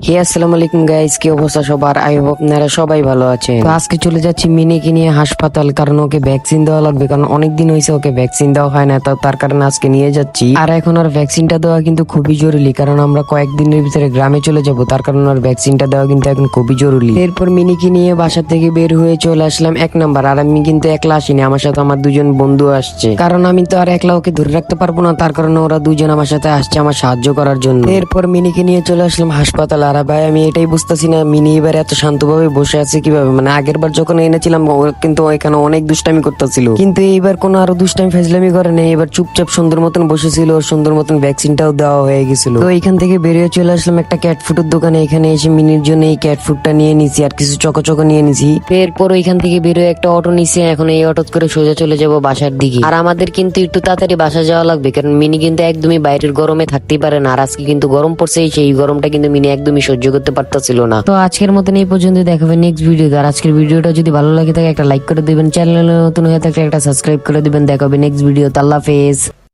হে আসসালামু আলাইকুম গাইস, কি অবস্থা সবার? আই হোপ আপনারা সবাই ভালো আছেন। তো আজকে চলে যাচ্ছি মিনিকে নিয়ে হাসপাতাল, কারণ ওকে ভ্যাকসিন দেওয়া লাগবে, কারণ অনেকদিন হয়েছে ওকে ভ্যাকসিন দেওয়া হয় না, তো তার কারণে আজকে নিয়ে যাচ্ছি। আর এখন আর ভ্যাকসিনটা দেওয়া কিন্তু খুবই জরুরি, কারণ আমরা কয়েকদিনের ভিতরে গ্রামে চলে যাব, তার কারণে আর ভ্যাকসিনটা দেওয়া কিন্তু এখন খুবই জরুরি। এরপর মিনিকে নিয়ে বাসা থেকে বের হয়ে চলে আসলাম 1 নাম্বার। আর আমি কিন্তু একলা আসিনি, আমার সাথে আমার দুজন বন্ধু আসছে, কারণ আমি তো আর একলা ওকে ধরে রাখতে পারবো না, তার কারণে ওরা দুজন আমার সাথে আসছে আমার সাহায্য করার জন্য। এরপর মিনিকে নিয়ে চলে আসলাম হাসপাতাল। আর ভাই আমি এটাই বুঝতেছি না, মিনি এবার এত শান্তভাবে বসে আছে কিভাবে? মানে আগের বার যখন এনেছিলাম ও কিন্তু এখানে অনেক দুষ্টামি করতেছিল, কিন্তু এইবার কোনো আরো দুষ্টামি ফাজলামি করে নেই, এবার চুপচাপ সুন্দর মতন বসেছিল, ওর সুন্দর মতন ভ্যাকসিনটাও দেওয়া হয়ে গেছিল। তো এখান থেকে বেরিয়ে চলে আসলাম একটা ক্যাট ফুডের দোকানে, এখানে এসে মিনির জন্য এই ক্যাট ফুডটা নিয়ে নিছি আর কিছু চকো নিয়ে নিছি। এরপর এখান থেকে বেরিয়ে একটা অটো নিছি, এখন এই অটো করে সোজা চলে যাব বাসার দিকে। আর আমাদের কিন্তু একটু তাড়াতাড়ি বাসা যাওয়া লাগবে, কারণ মিনি কিন্তু একদমই বাইরের গরমে থাকতেই পারে না, আর আজকে কিন্তু গরম পড়ছে, সেই গরমটা কিন্তু মিনি একদমই সহ্য করতে পারতেছিল না। তো আজকের মতন এই পর্যন্ত, দেখাবেন নেক্সট ভিডিও। আর আজকের ভিডিওটা যদি ভালো লাগে থাকে একটা লাইক করে দিবেন, চ্যানেলে নতুন হয়ে থাকলে একটা সাবস্ক্রাইব করে দিবেন। দেখাবে নেক্সট ভিডিও। আল্লাহ হাফেজ।